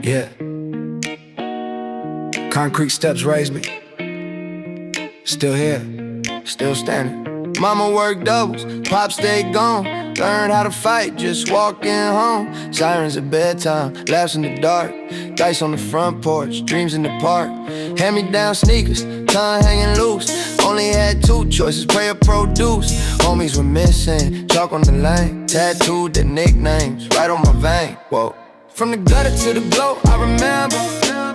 Yeah. Concrete steps raised me. Still here, still standing. Mama worked doubles, pop stayed gone. Learned how to fight, just walking home. Sirens at bedtime, laughs in the dark. Dice on the front porch, dreams in the park. Hand-me-down sneakers, tongue hanging loose. Only had two choices, pray or produce. Homies were missing, chalk on the lane. Tattooed their nicknames, right on my vein. Whoa. From the gutter to the glow, I remember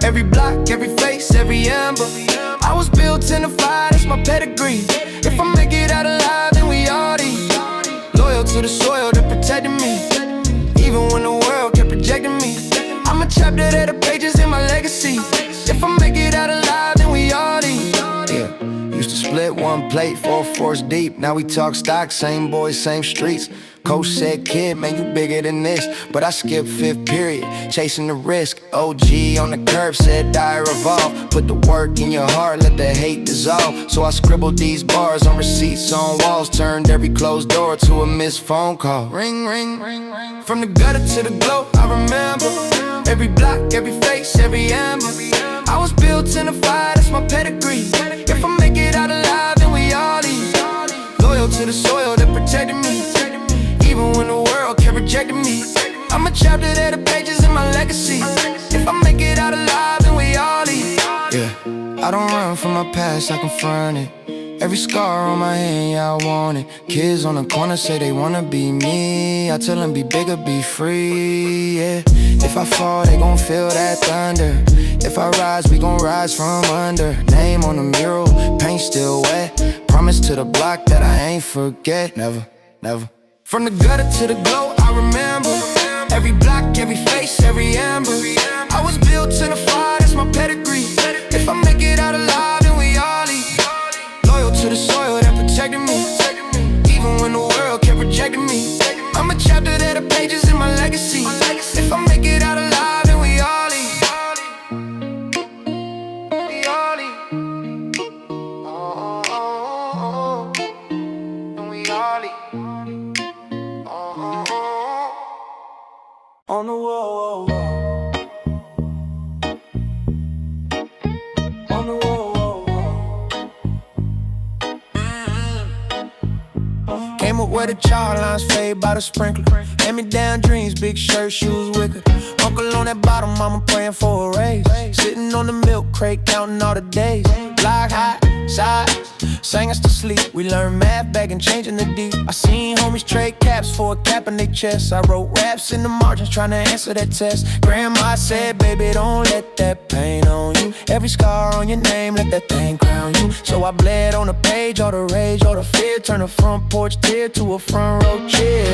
every block, every face, every ember. I was built in the fire, that's my pedigree. If I make it out alive, then we all these. Loyal to the soil that protected me, even when the world kept rejecting me. I'm a chapter that the pages in my legacy. If I make it out alive, then we all these. Yeah, used to split one plate, 4 fours deep. Now we talk stock, same boys, same streets. Coach said, kid, man, you bigger than this. But I skipped 5th period, chasing the risk. OG on the curb said, die revolve. Put the work in your heart, let the hate dissolve. So I scribbled these bars on receipts on walls. Turned every closed door to a missed phone call. Ring, ring, ring, ring. From the gutter to the glow, I remember every block, every face, every ember. I was built in the fire, that's my pedigree. If I make it out alive, then we all leave. Loyal to the soil that protected me, even when the world kept rejecting me. I'm a chapter that the pages in my legacy. If I make it out alive, then we all leave. Yeah, I don't run from my past, I confront it. Every scar on my hand, yeah, I want it. Kids on the corner say they wanna be me. I tell them be bigger, be free, yeah. If I fall, they gon' feel that thunder. If I rise, we gon' rise from under. Name on the mural, paint still wet. Promise to the block that I ain't forget. Never, never. From the gutter to the glow, I remember every block, every face, every ember. I was built in the fire, that's my pedigree. If I make it out alive, then we all leave. Loyal to the soil that protected me, even when the world kept rejecting me. I'm a chapter that the pages in my legacy. If I make it out alive, then we all leave. We all leave. Oh, then we all leave. On the wall, on the wall. Came up where the child lines fade by the sprinkler. Hand-me-down dreams, big shirt, shoes wicked. Uncle on that bottom, mama praying for a raise. Sitting on the milk crate, counting all the days. Block hot, side, sang us to sleep. We learned math back and changing the deep. I seen homies trade caps for a cap in their chest. I wrote raps in the margins trying to answer that test. Grandma said, baby, don't let that pain on you. Every scar on your name, let that thing crown you. So I bled on the page, all the rage, all the fear. Turn a front porch tear to a front row cheer.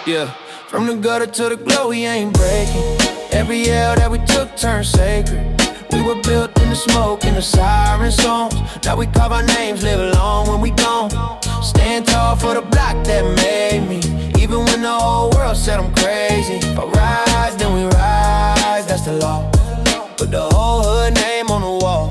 Yeah, from the gutter to the glow, we ain't breaking. Every L that we took turned sacred. We were built in the smoke and the siren songs. Now we carve our names, live long when we gone. Stand tall for the block that made me, even when the whole world said I'm crazy. If I rise, then we rise, that's the law. Put the whole hood name on the wall.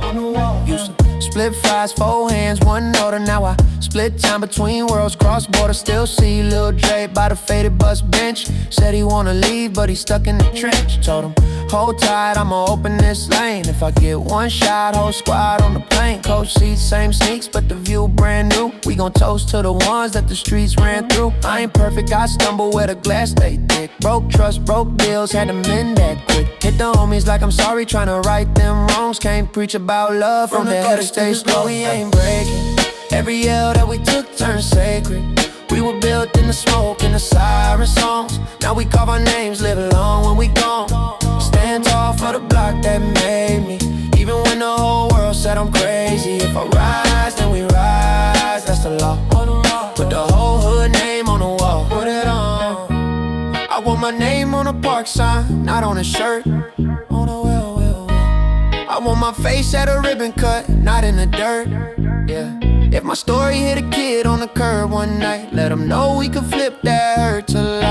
Used to split fries, 4 hands, 1 order. Now I split time between worlds, cross border. Still see Lil Dre by the faded bus bench. Said he wanna leave, but he's stuck in the trench. Told him, hold tight, I'ma open this lane. If I get 1 shot, whole squad on the plane. Coach seats, same sneaks, but the view brand new. We gon' toast to the ones that the streets ran through. I ain't perfect, I stumble where the glass stay thick. Broke trust, broke deals, had to mend that quick. Hit the homies like I'm sorry, tryna right them wrongs. Can't preach about love from the head, stay slow. We ain't breaking. Every L that we took turned sacred. We were built in the smoke and the siren songs. Now we carve our names, live long when we gone. Stand tall for the block that made me, even when the whole world said I'm crazy. If I rise, then we rise, that's the law. Put the whole hood name on the wall. Put it on. I want my name on a park sign, not on a shirt. On a well. I want my face at a ribbon cut, not in the dirt. Yeah. If my story hit a kid on the curb one night, let him know we could flip that hurt to life.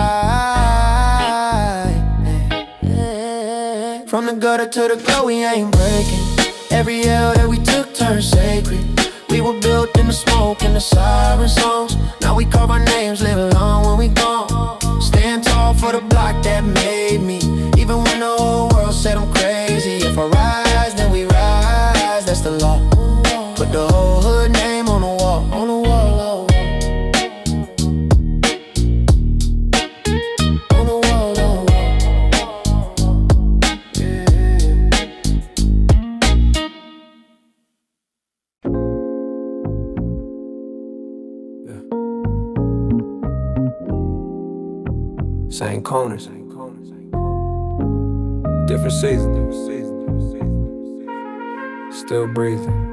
From the gutter to the glow, we ain't breaking. Every L that we took turned sacred. We were built in the smoke and the siren songs. Now we carve our names, live long when we gone. Stand tall for the block that made me. Even when the whole world said I'm crazy. If I rise, then we rise, that's the law. Put the whole hood name on the wall, on the wall, on the wall, on the wall. Yeah. Same corners, different season, still breathing.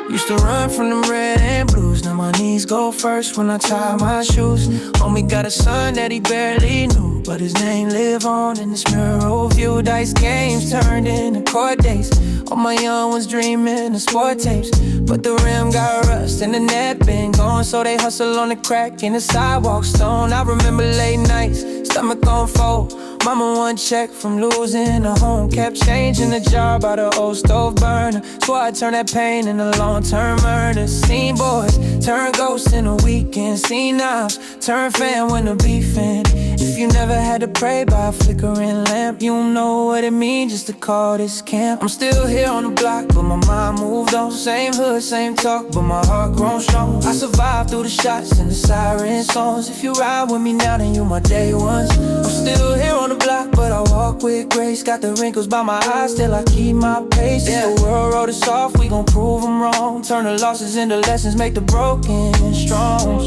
Used to run from them red and blues. Now my knees go first when I tie my shoes. Homie got a son that he barely knew, but his name live on in this mural view. Dice games turned into court dates. All my young ones dreaming of sport tapes, but the rim got rust and the net been gone, so they hustle on the crack in the sidewalk stone. I remember late nights, stomach on fold. Mama one check from losing a home, kept changing the jar by the old stove burner. Swore I'd turn that pain into long-term murder. Seen boys turn ghosts in a weekend, seen knives turn fan when the beef end. If you never had to pray by a flickering lamp, you know what it means just to call this camp. I'm still here on the block, but my mind moved on. Same hood, same talk, but my heart grown strong. I survived through the shots and the siren songs. If you ride with me now, then you my day ones. I'm still here on the block, but I walk with grace. Got the wrinkles by my eyes, still I keep my pace. If the world wrote us off, we gon' prove them wrong. Turn the losses into lessons, make the broken strong.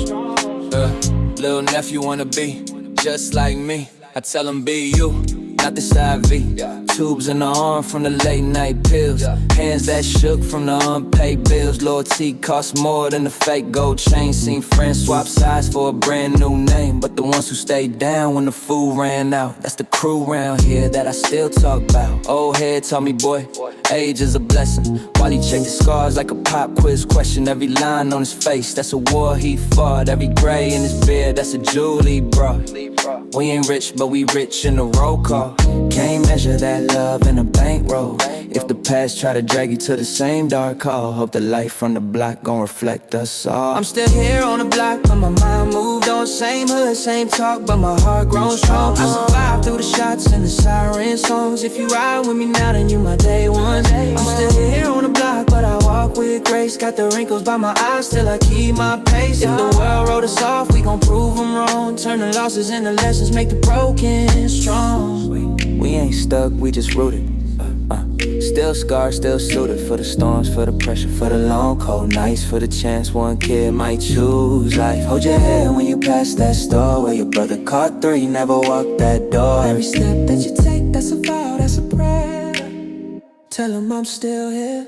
Little nephew wanna be just like me. I tell him be you, not this IV. Tubes in the arm from the late night pills. Hands that shook from the unpaid bills. Loyalty costs more than the fake gold chain. Seen friends swap sides for a brand new name, but the ones who stayed down when the food ran out, that's the crew round here that I still talk about. Old head told me, boy, age is a blessing. While he checked his scars like a pop quiz question. Every line on his face, that's a war he fought. Every gray in his beard, that's a jewel he brought. We ain't rich, but we rich in the roll call. Can't measure that love in a bankroll. If the past try to drag you to the same dark hall, hope the light from the block gon' reflect us all. I'm still here on the block, but my mind moved on. Same hood, same talk, but my heart grown strong. I survived through the shots and the siren songs. If you ride with me now, then you my day one. I'm still here on the block, but I walk with grace. Got the wrinkles by my eyes, still I keep my pace. If the world wrote us off, we gon' prove them wrong. Turn the losses into lessons, make the broken strong. We ain't stuck, we just rooted. Still scarred, still suited for the storms, for the pressure, for the long cold nights, for the chance one kid might choose life. Hold your head when you pass that store where your brother caught three, never walked that door. Every step that you take, that's a vow, that's a prayer. Tell him I'm still here.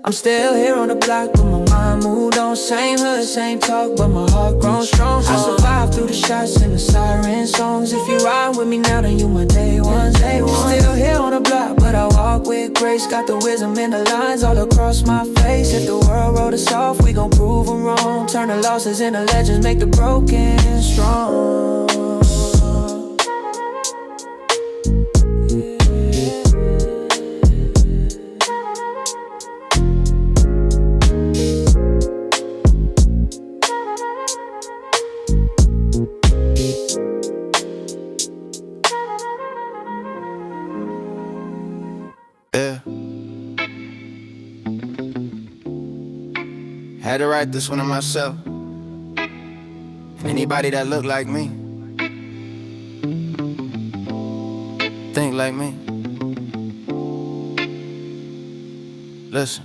I'm still here on the block, but my mind moved on. Same hood, same talk, but my heart grown strong. I survived through the shots and the siren songs. If you ride with me now, then you my day one. Still here on the block, but I walk with grace. Got the wisdom in the lines all across my face. If the world wrote us off, we gon' prove them wrong. Turn the losses into legends, make the broken strong. Had to write this one to myself. Anybody that look like me, think like me. Listen.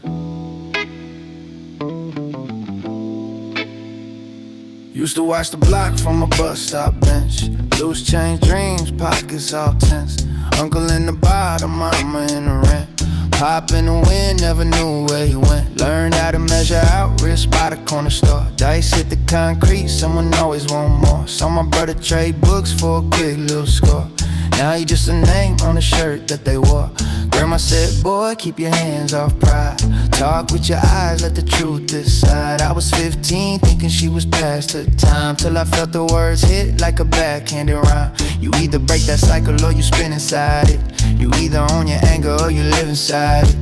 Used to watch the block from a bus stop bench. Loose change dreams, pockets all tense. Uncle in the bottom, mama in the rent. Pop in the wind, never knew where he went. Learned how to measure out, wrist by the corner store. Dice hit the concrete, someone always want more. Saw my brother trade books for a quick little score. Now he just a name on the shirt that they wore. Grandma said, boy, keep your hands off pride. Talk with your eyes, let the truth decide. I was 15, thinking she was past her time, till I felt the words hit like a backhanded rhyme. You either break that cycle or you spin inside it. You either own your anger or you live inside it.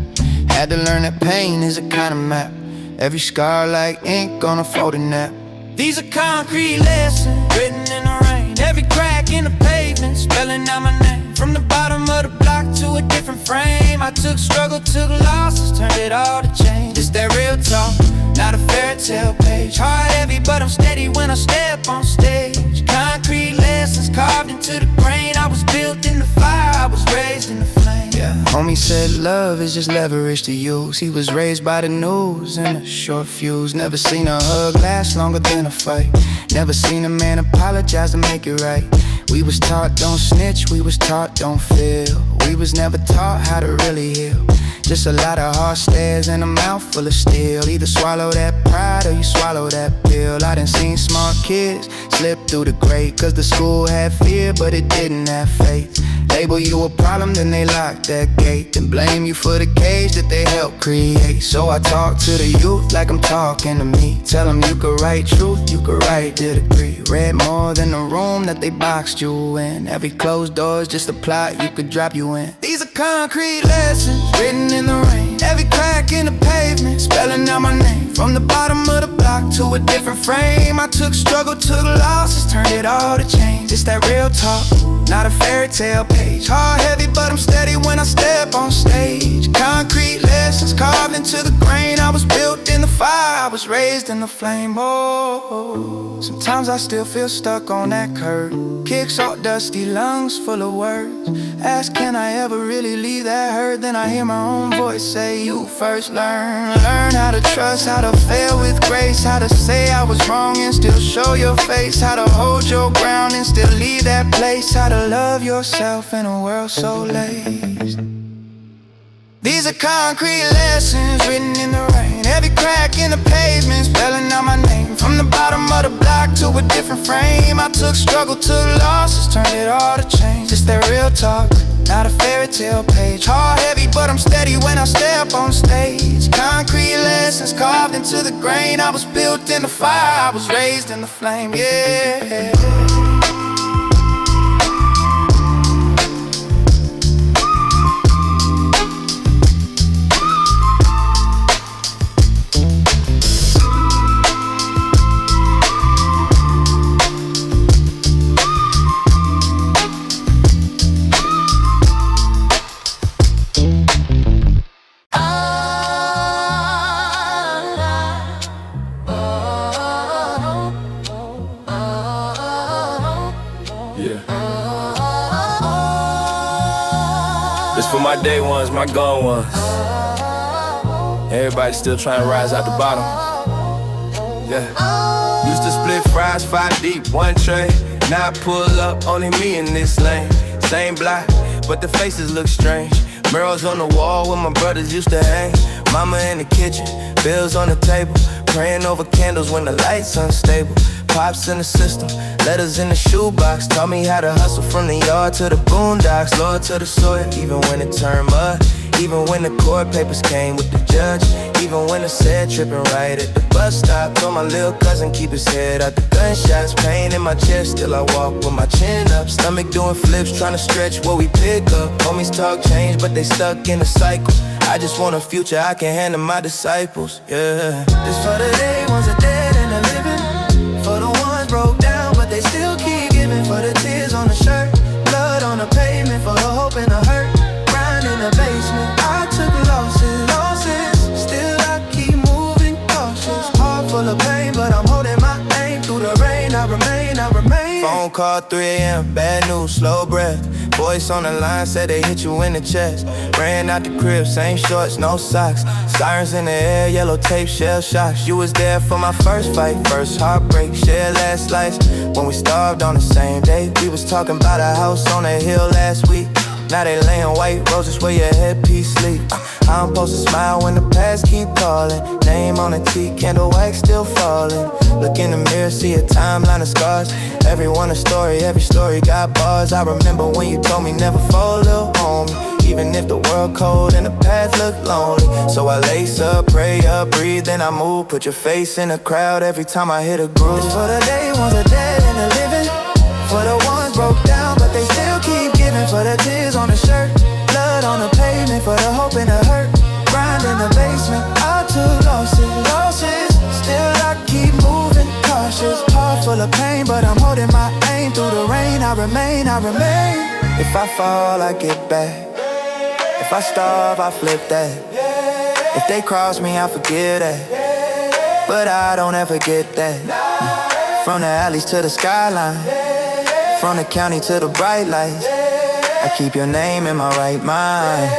Had to learn that pain is a kind of map. Every scar like ink on a folding nap. These are concrete lessons written in the rain. Every crack in the pavement spelling out my name. From the bottom of the block to a different frame. I took struggle, took losses, turned it all to change. It's that real talk, not a fairy tale page. Heart heavy but I'm steady when I step on stage. Concrete lessons carved into the grain. I was built in the fire, I was raised in the flame. Yeah, homie said love is just leverage to use. He was raised by the news and a short fuse. Never seen a hug last longer than a fight. Never seen a man apologize to make it right. We was taught don't snitch, we was taught don't feel. We was never taught how to really heal. Just a lot of hard stares and a mouth full of steel. Either swallow that pride or you swallow that pill. I done seen smart kids slip through the grate, cause the school had fear but it didn't have faith. Label you a problem, then they lock that gate. Then blame you for the cage that they helped create. So I talk to the youth like I'm talking to me. Tell them you could write truth, you could write the degree. Read more than the room that they boxed you in. Every closed door is just a plot you could drop you in. These are concrete lessons written in the rain. Every crack in the pavement spelling out my name. From the bottom of the block to a different frame. I took struggle, took losses, turned it all to change. It's that real talk, not a fairy tale page. Heart heavy but I'm steady when I step on stage. Concrete lessons carved into the grain. I was built in the fire, I was raised in the flame. Oh, sometimes I still feel stuck on that curb. Kicks all dusty, lungs full of words. Ask can I ever really leave that hurt? Then I hear my own voice say you first learn. Learn how to trust, how to fail with grace. How to say I was wrong and still show your face. How to hold your ground and still leave that place. How to love yourself in a world so laced. These are concrete lessons written in the rain. Every crack in the pavement spelling out my name. From the bottom of the block to a different frame. I took struggle, took losses, turned it all to change. It's that real talk, not a fairy tale page. Heart heavy but I'm steady when I step on stage. Concrete lessons carved into the grain. I was built in the fire, I was raised in the flame, yeah. This for my day ones, my gone ones. Everybody still trying to rise out the bottom. Yeah. Used to split fries 5 deep, 1 tray. Now I pull up, only me in this lane. Same block, but the faces look strange. Murals on the wall where my brothers used to hang. Mama in the kitchen, bills on the table. Praying over candles when the light's unstable. Pops in the system, letters in the shoebox. Taught me how to hustle from the yard to the boondocks. Loyal to the soil, even when it turned mud. Even when the court papers came with the judge. Even when I said tripping right at the bus stop. Told my little cousin keep his head out the gunshots. Pain in my chest, still I walk with my chin up. Stomach doing flips, trying to stretch what we pick up. Homies talk change, but they stuck in a cycle. I just want a future I can hand to my disciples, yeah. This for the day ones are dead and the living. For the ones broke down, but they still keep giving. For the tears on the shirt, blood on the pavement. For the hope and the hurt, grind in the basement. I took losses, still I keep moving cautious. Heart full of pain, but I'm holding my aim. Through the rain, I remain. Phone call 3 a.m., bad news, slow breath. Voice on the line said they hit you in the chest. Ran out the crib, same shorts, no socks. Sirens in the air, yellow tape, shell shocks. You was there for my first fight, first heartbreak, shared last slice. When we starved on the same day, we was talking about a house on a hill last week. Now they laying white roses where your headpiece sleep. I'm supposed to smile when the past keep calling. Name on the tea, candle wax still falling. Look in the mirror, see a timeline of scars. Everyone a story, every story got bars. I remember when you told me never fall, little homie. Even if the world cold and the path look lonely. So I lace up, pray up, breathe, then I move. Put your face in the crowd every time I hit a groove. It's for the day ones are dead and the living. For the ones broke down, but they still keep giving. For the tears on the shirt, blood on the pavement. For the hope and the hurt, grind in the basement. I took losses, I remain, I remain. If I fall, I get back. If I starve, I flip that. If they cross me, I forgive that. But I don't ever get that. From the alleys to the skyline, from the county to the bright lights, I keep your name in my right mind.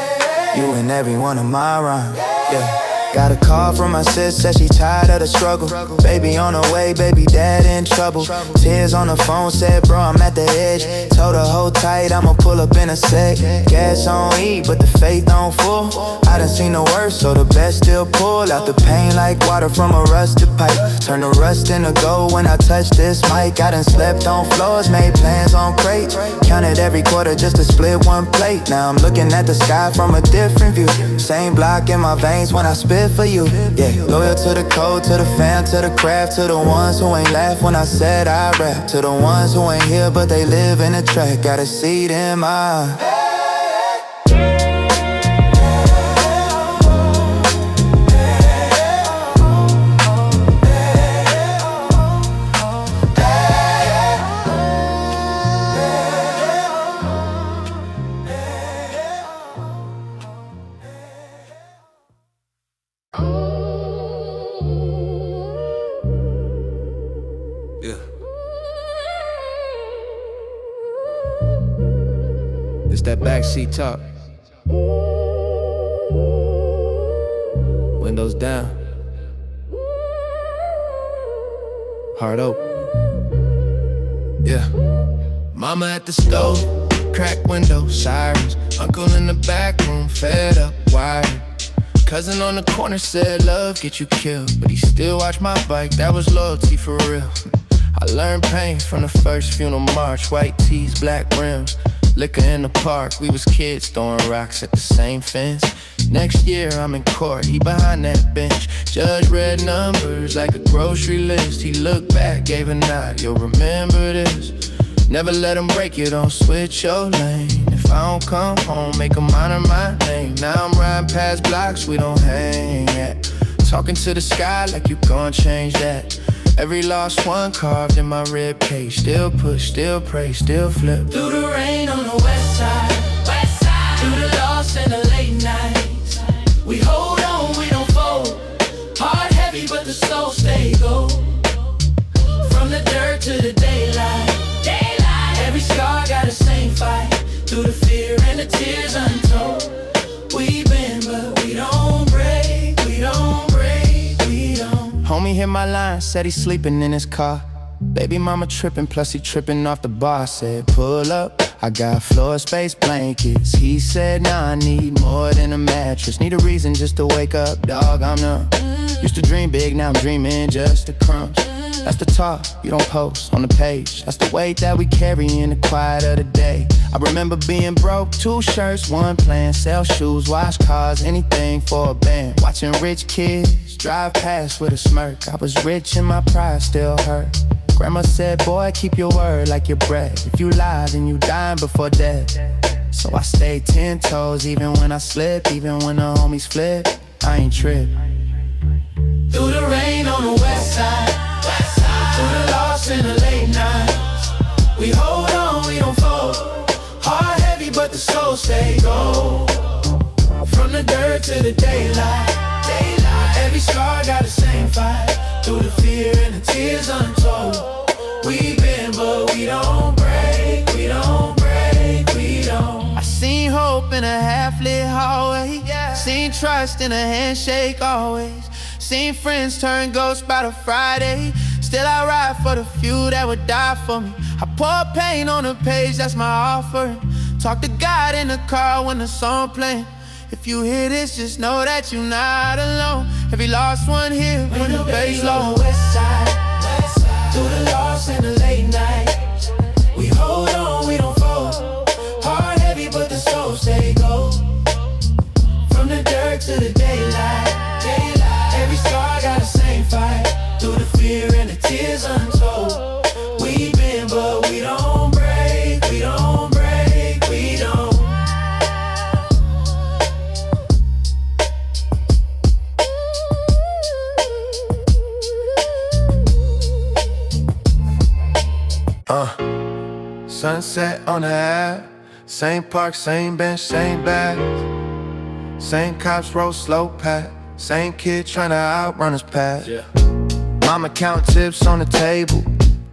You in every one of my rhymes, yeah. Got a call from my sis, said she tired of the struggle. Baby on the way, baby dad in trouble. Tears on the phone, said bro I'm at the edge. Told her hold tight, I'ma pull up in a sec. Gas on E, but the faith on full. I done seen the worst, so the best still pull out the pain like water from a rusted pipe. Turn the rust into gold when I touch this mic. I done slept on floors, made plans on crates. Counted every quarter just to split one plate. Now I'm looking at the sky from a different view. Same block in my veins when I spit for you, yeah. Loyal to the code, to the fam, to the craft. To the ones who ain't laugh when I said I rap. To the ones who ain't here but they live in the track. Got a seat in my It's that backseat talk. Windows down. Heart open. Yeah. Mama at the stove, cracked window, sirens. Uncle in the back room, fed up, wired. Cousin on the corner said love get you killed, but he still watched my bike, that was loyalty for real. I learned pain from the first funeral march. White tees, black rims, liquor in the park. We was kids throwing rocks at the same fence. Next year I'm in court, he behind that bench. Judge read numbers like a grocery list. He looked back, gave a nod, you'll remember this. Never let him break you, don't switch your lane. If I don't come home, make him honor my name. Now I'm riding past blocks we don't hang at. Talking to the sky like you gon' change that. Every lost one carved in my rib cage. Still push, still pray, still flip. Through the rain on the west side, through the loss and the late nights, we hold on, we don't fold. Heart heavy but the soul stay gold. From the dirt to the daylight, every scar got the same fight. Through the fear and the tears untold, we bend but we don't break, we don't break, we don't. Homie hit my line, said he's sleeping in his car. Baby mama tripping, plus he tripping off the bar. Said pull up, I got floor space blankets. He said nah, I need more than a mattress. Need a reason just to wake up, dog, I'm numb. Used to dream big, now I'm dreaming just the crumbs. That's the talk, you don't post on the page. That's the weight that we carry in the quiet of the day. I remember being broke, 2 shirts, 1 plan. Sell shoes, wash cars, anything for a band. Watching rich kids drive past with a smirk. I was rich and my pride still hurt. Grandma said, boy, keep your word like your breath. If you lie, then you dying before death. So I stay 10 toes, even when I slip. Even when the homies flip, I ain't trip. Through the rain on the west side, through the loss and the late nights, we hold on, we don't fold. Heart heavy but the soul stay gold. From the dirt to the daylight, every scar got the same fight. Through the fear and the tears untold, we bend but we don't break, we don't break, we don't. I seen hope in a half-lit hallway, seen trust in a handshake always. Seen friends turn ghosts by the Friday. Still I ride for the few that would die for me. I pour pain on the page, that's my offering. Talk to God in the car when the song playing. If you hear this, just know that you're not alone. Every lost one here when the bass low. West side, through the loss and the late nights, we hold on, we don't fold. Heart heavy but the soul stay gold. From the dirt to the daylight, every scar got the same fight. Through the fear and the tears untold, we bend but we don't break, we don't break, we don't. Sunset on the Ave, same park, same bench, same bags. Same cops roll slow past, same kid tryna outrun us past. Mama count tips on the table,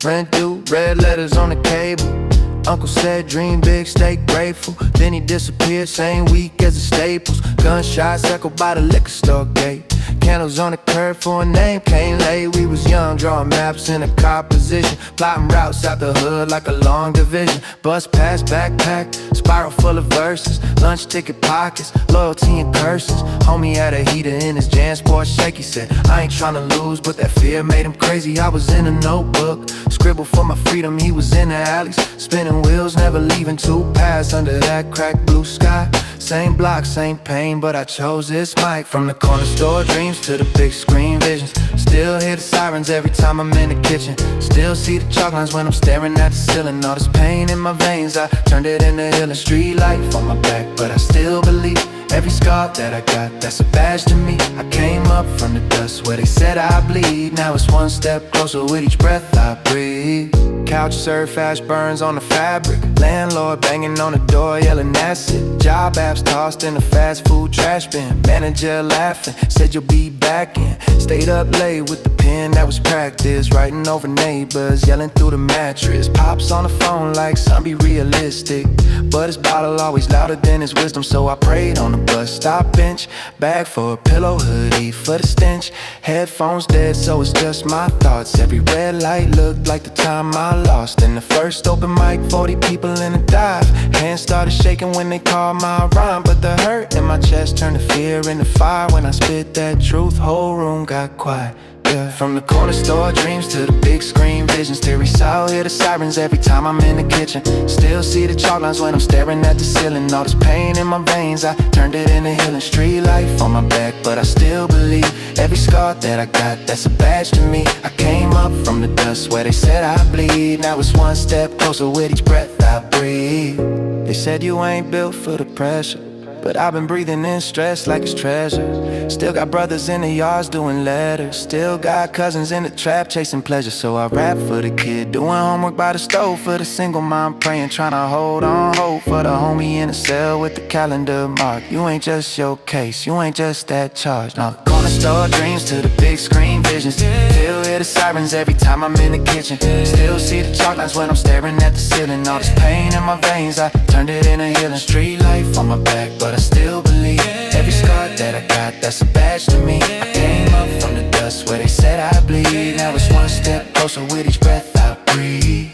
rent due, red letters on the cable. Uncle said dream big, stay grateful. Then he disappeared same week as the Staples. Gunshots echoed by the liquor store gate. Candles on the curb for a name came late. We was young, drawing maps in a car position, plotting routes out the hood like a long division. Bus pass, backpack, spiral full of verses, lunch ticket pockets, loyalty and curses. Homie had a heater in his JanSport shake. He said, I ain't tryna lose, but that fear made him crazy. I was in a notebook, scribble for my freedom. He was in the alleys, spinning wheels, never leaving two paths under that cracked blue sky. Same block, same pain, but I chose this mic. From the corner store dreams to the big screen visions. Still hear the sirens every time I'm in the kitchen. Still see the chalk lines when I'm staring at the ceiling. All this pain in my veins, I turned it into healing. Street life on my back, but I still believe. Every scar that I got, that's a badge to me. I came up from the dust where they said I bleed. Now it's one step closer with each breath I breathe. Couch surf, ash burns on the fabric. Landlord banging on the door, yelling that's it. Job apps tossed in the fast food trash bin. Manager laughing, said you'll be back in. Stayed up late with the pen that was practice. Writing over neighbors, yelling through the mattress. Pops on the phone like son, be realistic. But his bottle always louder than his wisdom. So I prayed on the bus stop bench. Bag for a pillow, hoodie for the stench. Headphones dead, so it's just my thoughts. Every red light looked like the time I lost. In the first open mic, 40 people in a dive. Hands started shaking when they called my rhyme. But the hurt in my chest turned to fear into fire. When I spit that truth, whole room got quiet. Yeah. From the corner store dreams to the big screen visions. Teary soul, hear the sirens every time I'm in the kitchen. Still see the chalk lines when I'm staring at the ceiling. All this pain in my veins, I turned it into healing. Street life on my back, but I still believe. Every scar that I got, that's a badge to me. I came up from the dust where they said I bleed. Now it's one step closer with each breath I breathe. They said you ain't built for the pressure, but I've been breathing in stress like it's treasure. Still got brothers in the yards doing letters. Still got cousins in the trap chasing pleasure. So I rap for the kid doing homework by the stove. For the single mom praying, trying to hold on hope. For the homie in the cell with the calendar mark. You ain't just your case, you ain't just that charge. No, corner store dreams to the big screen visions. Still hear the sirens every time I'm in the kitchen. Still see the chalk lines when I'm staring at the ceiling. All this pain in my veins, I turned it into healing. Street life on my back, but I still believe. Every scar that I got, that's a badge to me. I came up from the dust where they said I bleed. Now it's one step closer with each breath I breathe.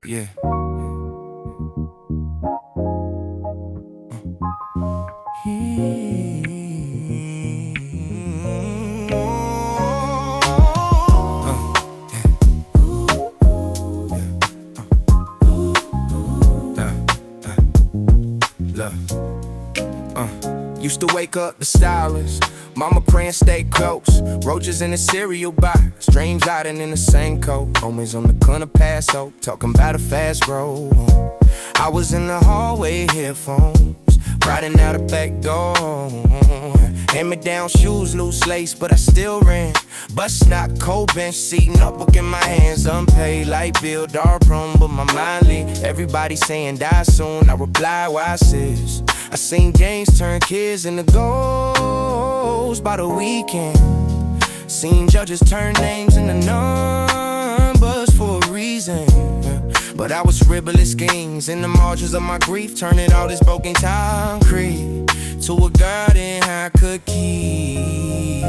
Yeah. Used to wake up the stylist, mama praying stay close. Roaches in the cereal box, dreams riding in the same coat. Homies on the corner pass out, talking about a fast road. I was in the hallway, headphones, riding out the back door. Hand-me-down shoes, loose lace, but I still ran. Bus knock, cold bench seat, notebook in my hands. Unpaid, light bill, dark room, but my mind lit. Everybody saying die soon, I reply, why sis? I seen gangs turn kids into ghosts by the weekend. Seen judges turn names into numbers for a reason. But I was scribbling schemes in the margins of my grief, turning all this broken concrete to a garden I could keep.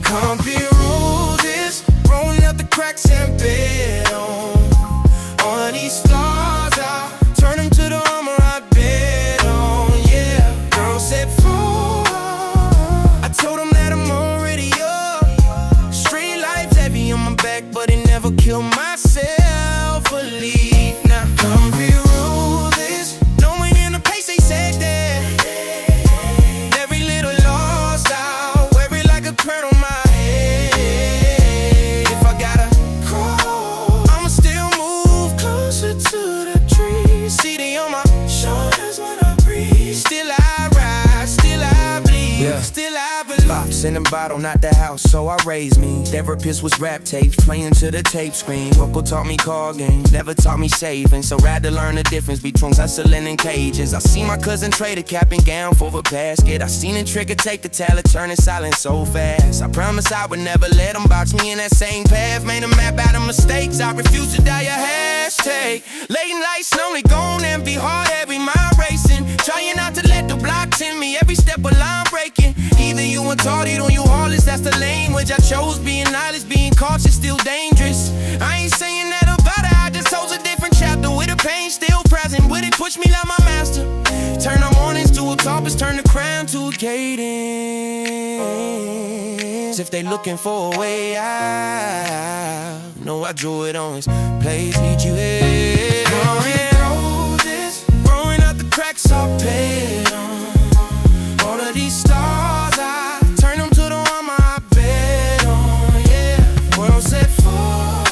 Concrete roses rolling out the cracks and bed on these stars. I turn them to the armor I bet on. Yeah, girl said fall. I told them that I'm already up. Street life's heavy on my back, but it never killed my self-belief. Now concrete roses, knowing in the pace they said that. Every little loss I'll wear it like a crown on my head. If I gotta crawl, I'ma still move closer to house in the bottle, not the house, so I raised me. Therapist was rap tapes, playing to the tape screen. Uncle taught me card games, never taught me saving. So had to learn the difference between hustling and cages. I seen my cousin trade a cap and gown for a basket. I seen a trigger take the talent, turning silent so fast. I promise I would never let them box me in that same path. Made a map out of mistakes, I refuse to die a hashtag. Late nights lonely, gone and be hard, every mind racing. Trying not to let the block tempt me, every step a line breaking. Either you retarded or you heartless, that's the language I chose. Being honest, being cautious, still dangerous. I ain't saying that about it, I just chose a different chapter. With the pain still present, would it push me like my master? Turn the mornings to a topless, turn the crown to a cadence. If they looking for a way out, know I drew it on his place, need you here. Roses, growing out the cracks I paid on. All of these stars, I turn them to the armor I bet on, yeah. World set fall,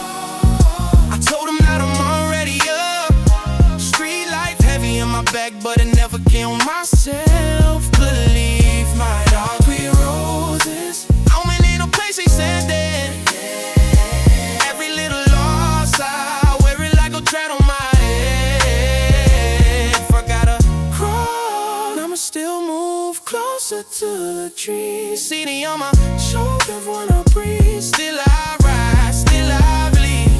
I told them that I'm already up. Street life heavy in my back, but it never killed my self-belief. My dark green roses, I'm in a place they said that. Every little loss, I wear it like a thread on my head. If I gotta crawl, I'ma still move closer to the trees. City on my shoulders when I breathe. Still I rise, still I believe.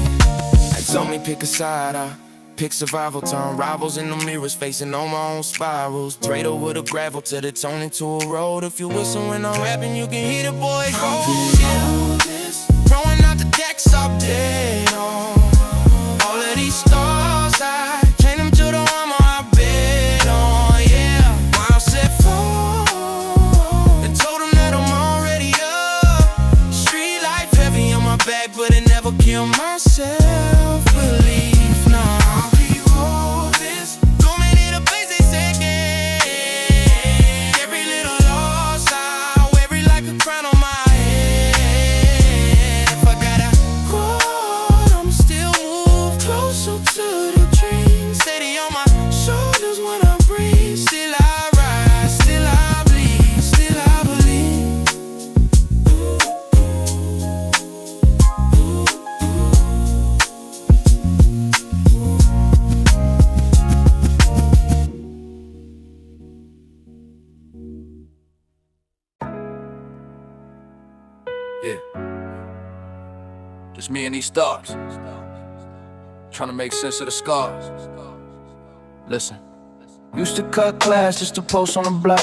They told me pick a side, I pick survival. Turn rivals in the mirrors, facing on my own spirals. Trade over the gravel till it turn into a road. If you listen when I'm rapping, you can hear the boys roll. Throwing out the decks up dead on. All of these stars, I chain them to the armor I bet on, yeah. Miles set fall, and told them that I'm already up. Street life heavy on my back, but it never killed my self-belief, nah. Just me and these stars, trying to make sense of the scars. Listen, used to cut class just to post on the block.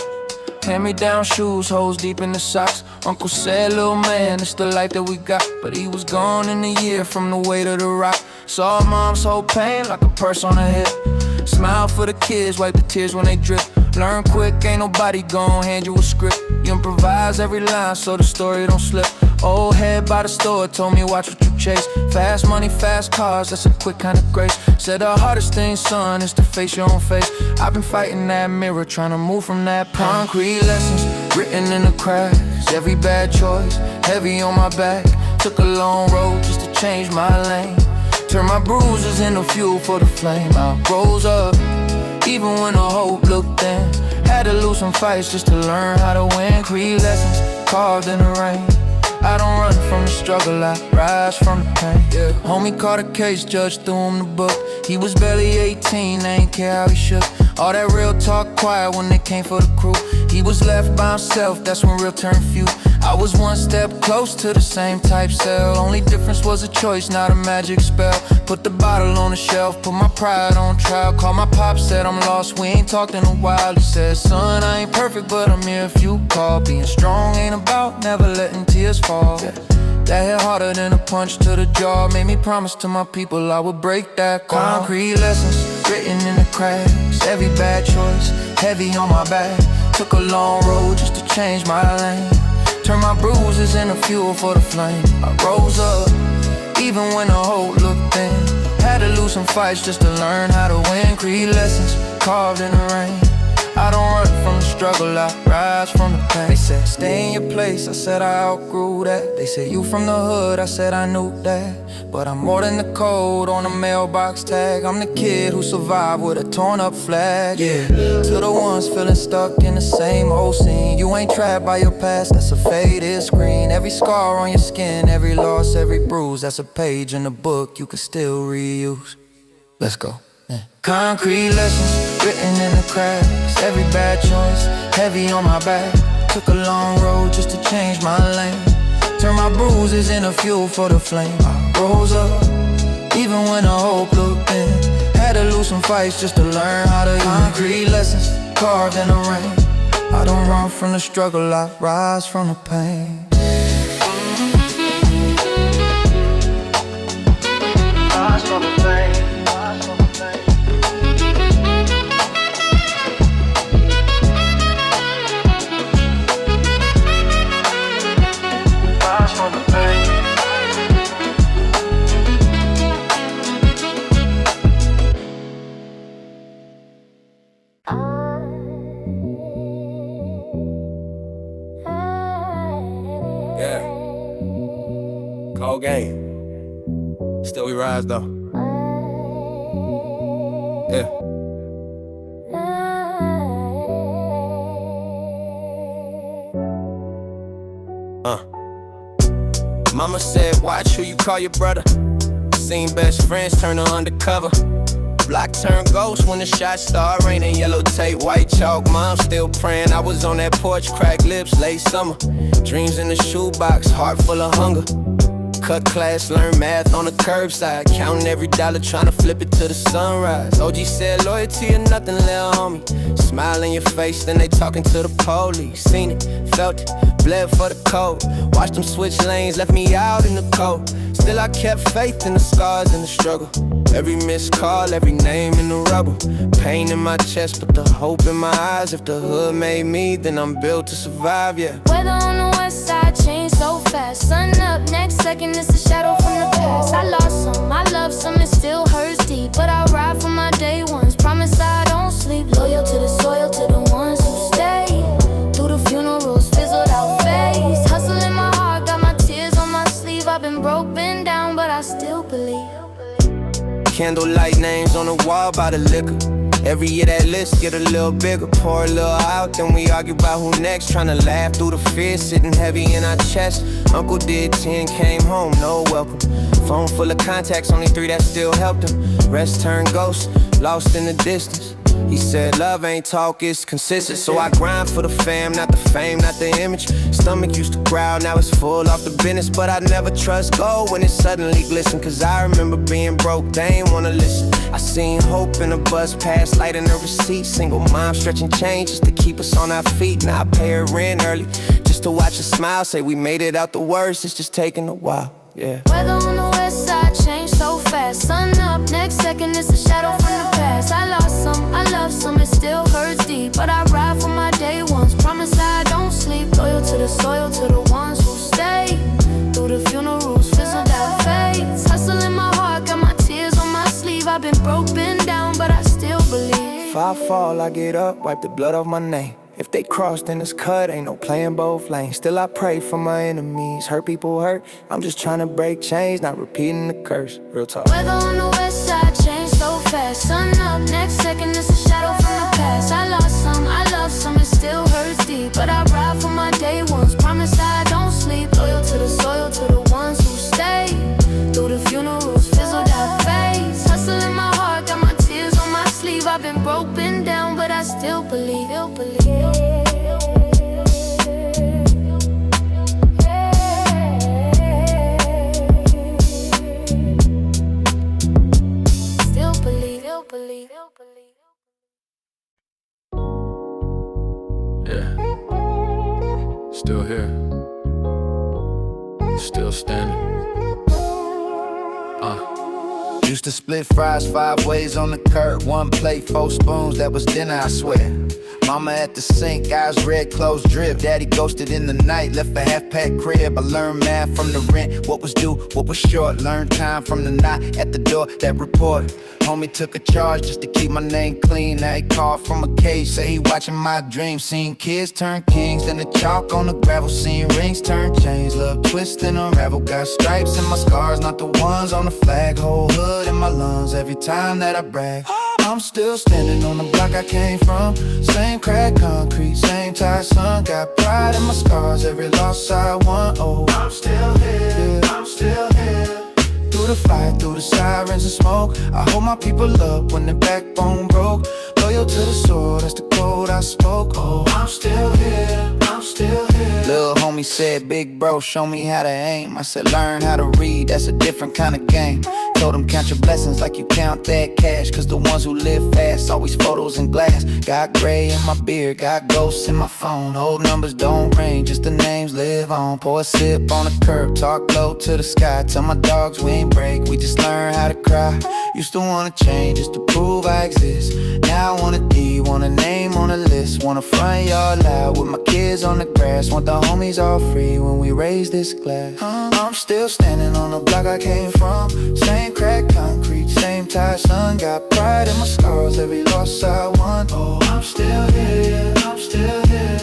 Hand-me-down shoes, hoes deep in the socks. Uncle said, little man, it's the life that we got. But he was gone in a year from the weight of the rock. Saw mom's whole pain like a purse on her hip. Smile for the kids, wipe the tears when they drip. Learn quick, ain't nobody gon' hand you a script. You improvise every line so the story don't slip. Old head by the store told me watch what you chase. Fast money, fast cars, that's a quick kind of grace. Said the hardest thing, son, is to face your own face. I've been fighting that mirror, trying to move from that concrete. Lessons written in the cracks, every bad choice, heavy on my back. Took a long road just to change my lane. Turn my bruises into fuel for the flame. I rose up, even when the hope looked thin. Had to lose some fights just to learn how to win. Creed lessons carved in the rain. I don't run from the struggle, I rise from the pain, yeah. Homie caught a case, judge threw him the book. He was barely 18, they ain't care how he shook. All that real talk quiet when they came for the crew. He was left by himself, that's when real turned few. I was one step close to the same type cell. Only difference was a choice, not a magic spell. Put the bottle on the shelf, put my pride on trial. Called my pop, said I'm lost, we ain't talked in a while. He said, son, I ain't perfect, but I'm here if you call. Being strong ain't about never letting tears fall. That hit harder than a punch to the jaw. Made me promise to my people I would break that concrete. Lessons written in the cracks, every bad choice, heavy on my back. Took a long road just to change my lane. Turn my bruises into fuel for the flame. I rose up, even when the hope looked thin. Had to lose some fights just to learn how to win. Creed lessons carved in the rain. I don't run from the struggle, I rise from the pain. They said, stay in your place, I said I outgrew that. They said, you from the hood, I said I knew that. But I'm more than the code on a mailbox tag. I'm the kid who survived with a torn up flag, yeah. To the ones feeling stuck in the same old scene, you ain't trapped by your past, that's a faded screen. Every scar on your skin, every loss, every bruise, that's a page in the book you can still reuse. Let's go. Yeah. Concrete lessons written in the cracks. Every bad choice heavy on my back. Took a long road just to change my lane. Turn my bruises into fuel for the flame. I rose up even when the hope looked thin. Had to lose some fights just to learn how to concrete lessons carved in the rain. I don't run from the struggle, I rise from the pain. Rise from the pain. Yeah. Cold game. Still we rise though. Yeah. Mama said, watch who you call your brother. Seen best friends turn to undercover. Block turn ghost when the shots start raining. Yellow tape, white chalk, mom still praying. I was on that porch, cracked lips, late summer. Dreams in the shoebox, heart full of hunger. Cut class, learn math on the curbside. Counting every dollar, trying to flip it to the sunrise. OG said loyalty or nothing, little homie. Smile in your face, then they talking to the police. Seen it, felt it, bled for the code. Watched them switch lanes, left me out in the cold. Still I kept faith in the scars and the struggle. Every missed call, every name in the rubble. Pain in my chest, but the hope in my eyes. If the hood made me, then I'm built to survive, yeah. Weather on the west side changed so fast. Sun up, next second it's a shadow from the past. I lost some, I love some, it still hurts deep. But I ride for my day ones, promise I don't sleep. Loyal to the soil, to the ones who stay. Through the funerals, fizzled out face. Hustle in my heart, got my tears on my sleeve. I've been broke, been down, but I still believe. Candlelight names on the wall by the liquor. Every year that list get a little bigger. Pour a little out, then we argue about who next. Tryna laugh through the fear, sitting heavy in our chest. Uncle did 10, came home, no welcome. Phone full of contacts, only 3 that still helped him. Rest turned ghost, lost in the distance. He said love ain't talk, it's consistent. So I grind for the fam, not the fame, not the image. Stomach used to growl, now it's full off the business. But I never trust gold when it suddenly glisten. Cause I remember being broke, they ain't wanna listen. I seen hope in a bus pass, light in the receipt. Single mom stretching change just to keep us on our feet. Now I pay her rent early, just to watch her smile. Say we made it out the worst, it's just taking a while, yeah. Weather on the west side changed so fast. Sun up, next second it's a shadow from the past. I lost some, I love some, it still hurts deep. But I ride for my day ones, promise I don't sleep. Loyal to the soil, to the ones who stay. Through the funerals, fizzled out face. Hustle in my heart, got my tears on my sleeve. I've been broke, been down, but I still believe. If I fall, I get up, wipe the blood off my name. If they cross, then it's cut, ain't no playing both lanes. Still I pray for my enemies, hurt people hurt. I'm just trying to break chains, not repeating the curse. Real talk. Weather on the west side changed so fast. Sun up, next second it's a shadow from the past. I lost some, I love some, it still hurts deep. But I ride for my day ones, promise I don't sleep. Loyal to the soil, to the ones who stay. Through the funerals, fizzled out face. Hustle in my heart, got my tears on my sleeve. I've been broke, been down, but I still believe. Yeah. Still here. Still standing. Used to split fries 5 ways on the curb. 1 plate, 4 spoons, that was dinner, I swear. Mama at the sink, eyes red, clothes drip. Daddy ghosted in the night, left a half-packed crib. I learned math from the rent, what was due, what was short. Learned time from the knock at the door, that report. Homie took a charge just to keep my name clean. Now he called from a cage, say he watching my dreams. Seen kids turn kings, then the chalk on the gravel. Seen rings turn chains, love twist and unravel. Got stripes in my scars, not the ones on the flag. Whole hood in my lungs every time that I brag. I'm still standing on the block I came from. Same cracked concrete, same tired sun. Got pride in my scars, every loss I won. Oh, I'm still here, yeah. I'm still here. Through the fire, through the sirens and smoke, I hold my people up when their backbone broke. Loyal to the soil, that's the code I spoke. Oh, I'm still here, I'm still here. Lil' homie said, big bro, show me how to aim. I said, learn how to read, that's a different kind of game. Told him count your blessings like you count that cash. Cause the ones who live fast, always photos in glass. Got gray in my beard, got ghosts in my phone. Old numbers don't ring, just the names live on. Pour a sip on the curb, talk low to the sky. Tell my dogs we ain't break, we just learn how to cry. Used to wanna change just to prove I exist. Now I want a D, want a name on a list. Want a front yard loud with my kids on the grass. Want the homies all free when we raise this glass. I'm still standing on the block I came from. Same cracked concrete, same tired sun. Got pride in my scars, every loss I won. Oh, I'm still here, I'm still here.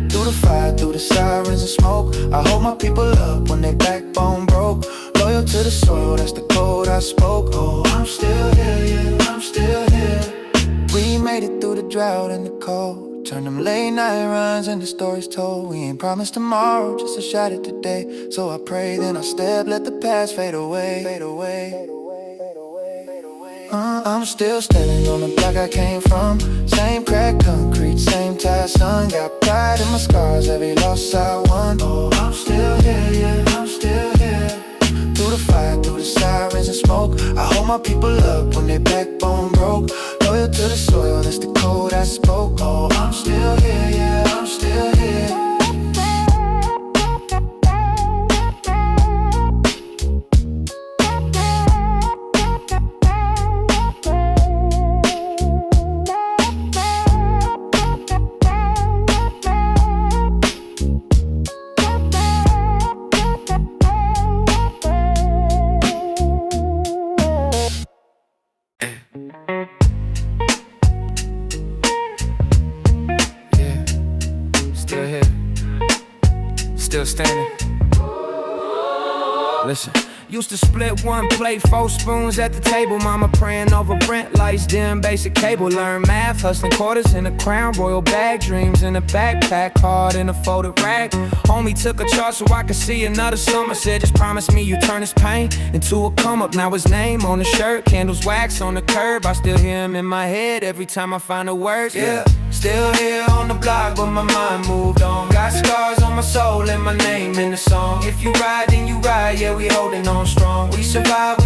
Through the fire, through the sirens and smoke, I hold my people up when their backbone broke. Loyal to the soil, that's the code I spoke. Oh, I'm still here, yeah, I'm still here. We made it through the drought and the cold. Turn them late night runs into stories told. We ain't promised tomorrow, just a shot at today. So I pray, then I step, let the past fade away, fade away, fade away, fade away, fade away. I'm still standing on the block I came from. Same cracked concrete, same tired sun. Got pride in my scars, every loss I won. Oh, I'm still here, yeah, I'm still here. Through the fire, through the sirens and smoke, I hold my people up when their backbone broke. Loyal to the soil, that's the code I spoke. Oh, I'm still here, yeah, I'm still here. Still standing. Listen. Used to split one plate, 4 spoons at the table. Mama praying over rent, lights dim, basic cable. Learn math, hustling quarters in a crown royal bag. Dreams in a backpack, hard in a folded rag. Homie took a charge so I could see another summer. Said just promise me you turn his pain into a come up. Now his name on the shirt, candles wax on the curb. I still hear him in my head every time I find the words. Yeah, still here on the block but my mind moved on. Got scars on my soul and my name in the song. If you ride then you ride, yeah we holding on strong. We survive,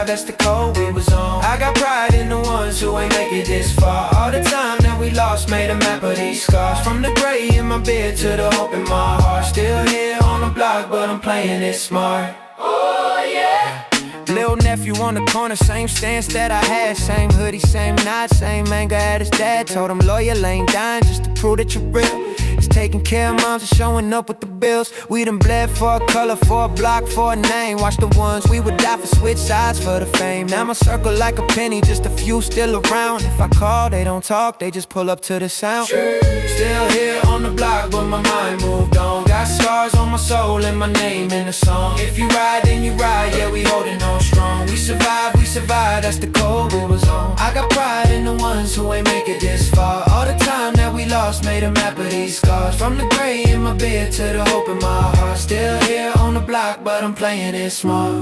that's the code we was on. I got pride in the ones who ain't make it this far. All the time that we lost made a map of these scars. From the gray in my beard to the hope in my heart. Still here on the block but I'm playing it smart. Oh yeah. Lil' nephew on the corner, same stance that I had. Same hoodie, same knot, same anger at his dad. Told him loyal ain't dying just to prove that you're real. He's taking care of moms and showing up with the bills. We done bled for a color, for a block, for a name. Watch the ones we would die for, switch sides for the fame. Now my circle like a penny, just a few still around. If I call, they don't talk, they just pull up to the sound. Still here on the block, but my mind moved on. Got scars on my soul and my name in the song. If you ride, then you ride, yeah we holding on strong. We survive, that's the code we was on. I got pride in the ones who ain't make it this far. All the time that we lost made a map of these scars. From the gray in my beard to the hope in my heart. Still here on the block but I'm playing it smart.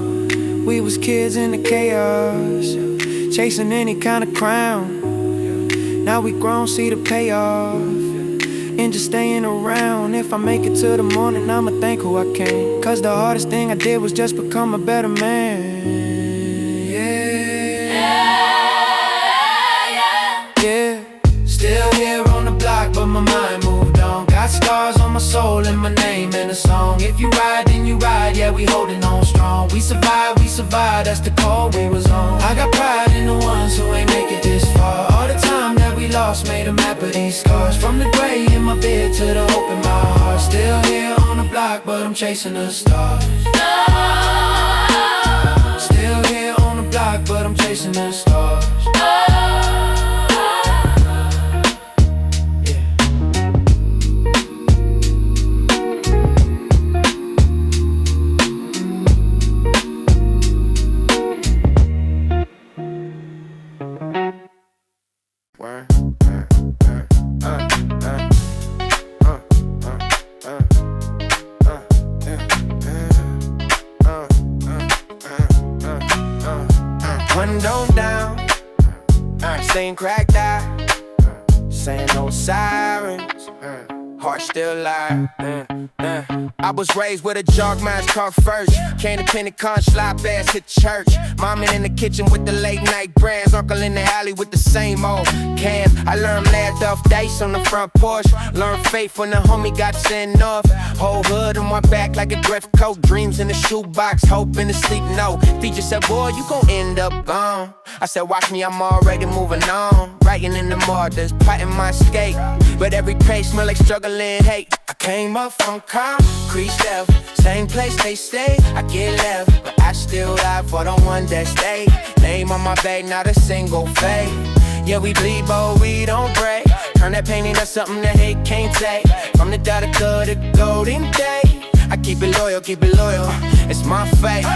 We was kids in the chaos, chasing any kind of crown. Now we grown, see the payoff, and just staying around. If I make it to the morning, I'ma thank who I came. Cause the hardest thing I did was just become a better man. Yeah. Still here on the block but my mind moved on. Got scars on my soul and my name in a song. If you ride then you ride, yeah we holding on strong. We survive, that's the code we was on. I got pride in the ones who ain't make it this far. All the time that we lost lost, made a map of these scars. From the gray in my bed to the hope in my heart. Still here on the block, but I'm chasing the stars. Still here on the block, but I'm chasing the stars. Window down, staying cracked out, saying no sirens, heart still live. I was raised with a jog minds come first. Came to Pentagon, slop ass hit church. Mama in the kitchen with the late night brands. Uncle in the alley with the same old cans. I learned laughed off dice on the front porch. Learned faith when the homie got sent off. Whole hood on my back like a drift coat. Dreams in the shoebox, hoping to sleep. No, teacher said, boy, you gon' end up gone. I said, watch me, I'm already moving on. Writing in the martyrs, plotting my escape. But every page smell like struggle and hate. I came up from concrete level, same place they stay. I get left, but I still die for the one that stay. Name on my back, not a single fade. Yeah, we bleed, but we don't break. Turn that pain into something that hate can't take. From the dot to the golden day, I keep it loyal, it's my fate.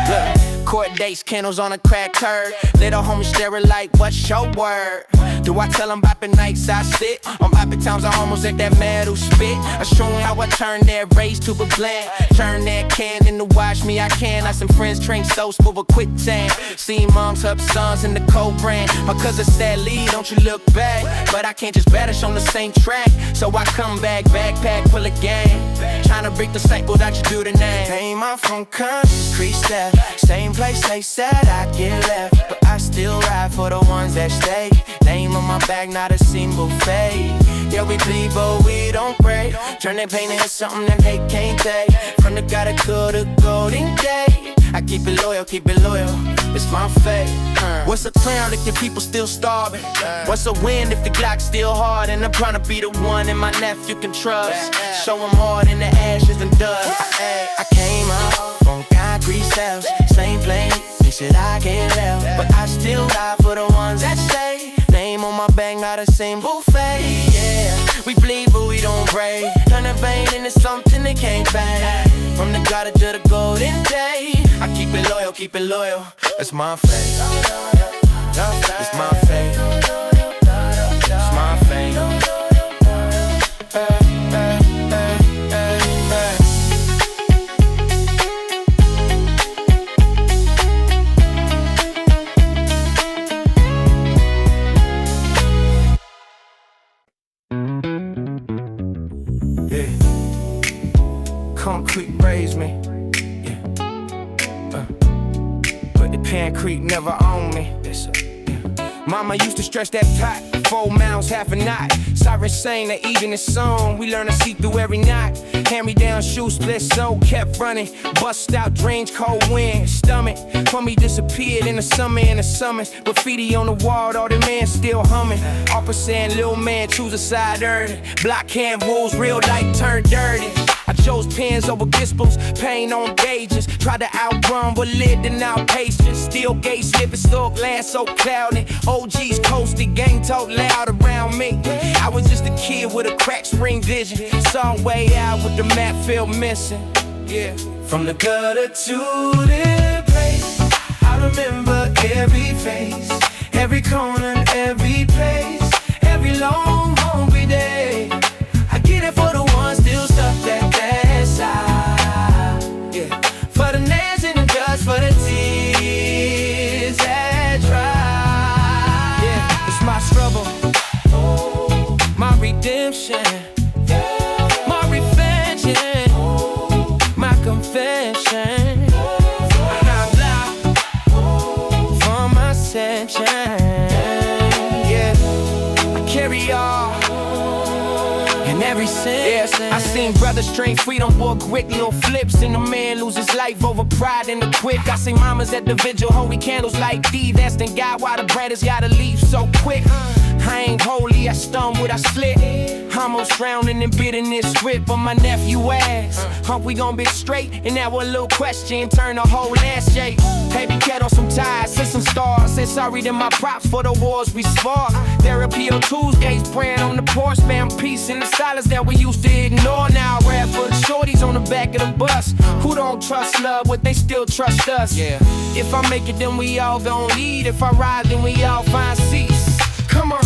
Look, court dates, candles on a cracked turd. Little homie staring like, what's your word? Do I tell them about the nights I sit? On happy times I almost let that metal spit. I show 'em how I turn that race to a blend. Turn that can into watch me, I can. Like some friends train so smooth a quick tan. See moms up sons in the cold brand. Because it's that lead, don't you look back. But I can't just banish on the same track. So I come back, backpack full of game. Tryna break the cycle that you do the name. Came up from concrete step, same place they said I'd get left. But I still ride for the ones that stay. Name on my back, not a single fade. Yeah, we bleed, but we don't break. Turn that pain into something that they can't take. From the gotta to the golden day, I keep it loyal, it's my fate. What's a crown if your people still starving? What's a win if the Glock's still hard? And I'm trying to be the one in my nephew can trust. Show him hard in the ashes and dust. I came up from concrete cells, same place, they said I can't left. But I still die for the ones that stay. Name on my back, not a single fade. Yeah, we bleed but we don't break. Turn the pain into something they can't fake. From the gutter to the golden day, I keep it loyal, it's my fate. It's my fate. It's my fate. Concrete raised me, yeah. But the pancrete never owned me. Mama used to stretch that pot, 4 miles, half a knot. Sirens sang the evening song, we learned to see through every knot. Hand-me-down shoe split, so kept running. Bust out dreams, cold wind, stomach. For me disappeared in the summer, graffiti on the wall, all the men still humming. Opera saying, little man, choose a side early. Block hand rules, real life turned dirty. I chose pens over gispels, pain on gauges. Tried to outrun, but lived in outpatience. Steel gate slipping, still glass so cloudy. OGs coasted, gang talk loud around me. I was just a kid with a cracked screen vision. Saw way out with the map field missing. Yeah. From the gutter to the place, I remember every face, every corner, every place, every long, hungry day. I get it for the ones still stuck that side. Yeah. For the nails in the dust, for the tears that dry. Yeah. It's my struggle, my redemption, my revenge, my confession. I lie for my ascension. Yeah. I carry all in every sin. I seen brothers train freedom, boy, quick little flips. And a man lose his life over pride in the quick. I see mamas at the vigil, holy candles like these. Asking God why the brothers gotta leave so quick. I ain't holy, I stumbled, I slipped. Almost drowning in bitterness, grip on my nephew ass. Hope we gon' be straight, and that one little question turn the whole ass shake. Baby, cat on some ties, set some stars. Said sorry to my props for the wars we sparked. Therapy on Tuesdays, praying on the porch. Found peace in the silence that we used to ignore. Now I rap for the shorties on the back of the bus who don't trust love, but they still trust us. Yeah. If I make it, then we all gon' lead. If I ride, then we all find seats. Come on.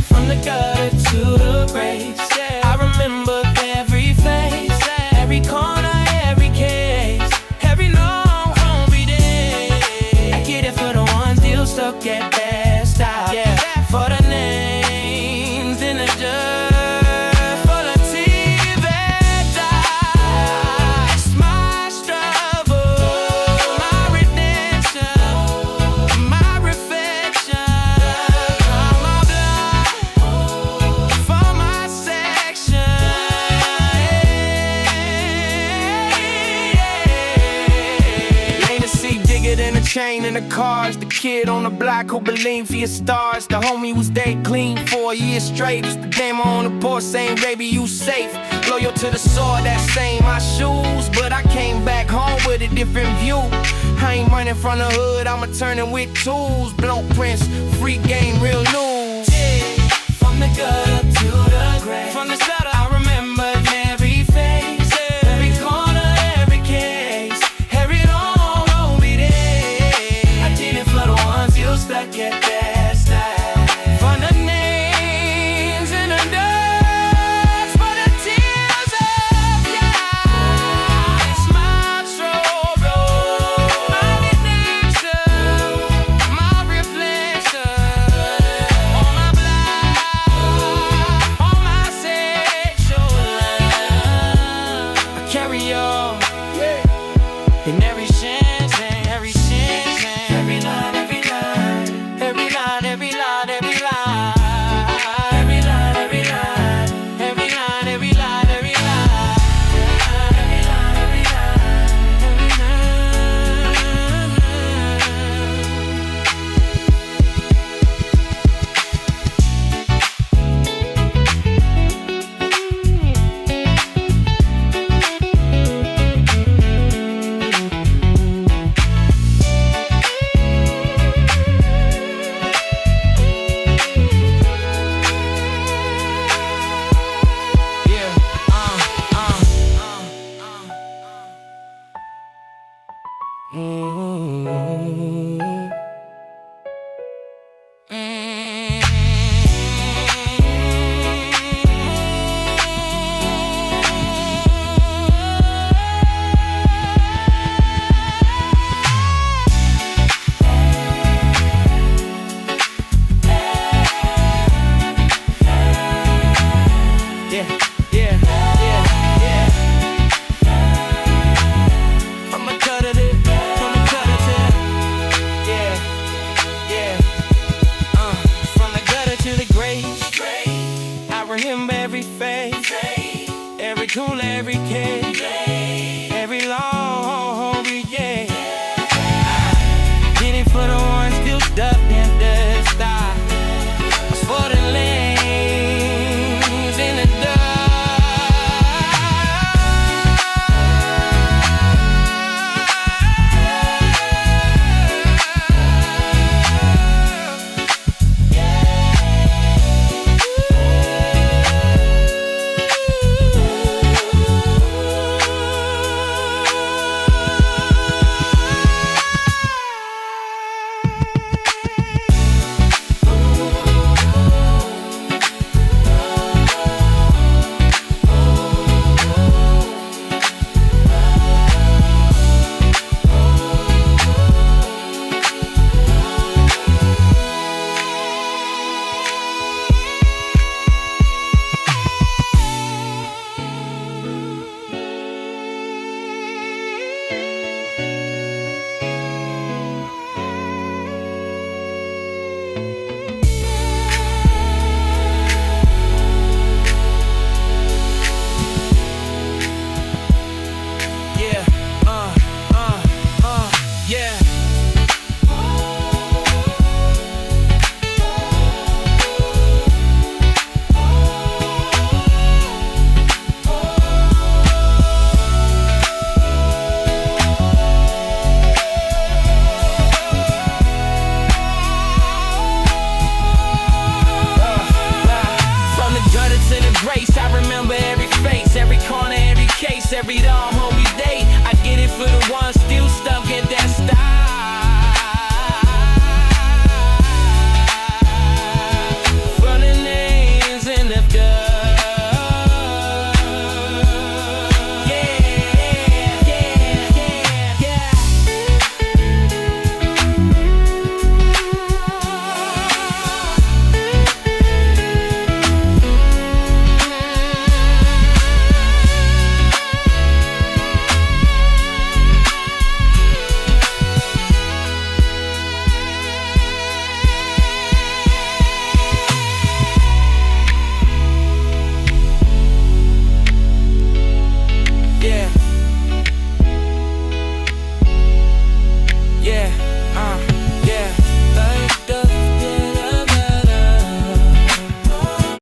From the gutter to the grace, I remember every face, every corner, every case, every long, hungry day. I get it for the ones still stuck at best out. Yeah, for the names in the dirt, for the tears that die. It's my struggle, my redemption, my reflection. My blood for my section. Ain't a seat bigger than a chain in the cars. The kid on the block who believed for your stars. The homie was dead clean for a year straight. It's the game on the porch saying, baby, you safe. Loyal to the sword, that same my shoes. But I came back home with a different view. I ain't running from the hood, I'ma turn it with tools. Blueprints, free game, real news. From the gutter to the grave, from the gutter I remember every face, every corner, every case, every long, lonely day. I did it for the ones you stuck at that side. For the names in the dust, for the tears of your eyes. My struggle, my redemption, my reflection. On my blood, on my sexual line. I carry on in every chance, every chance, every line, every line, every line, every line, every line, every line, every line, every line, every line, every line, every line, every every face, every cool, every case.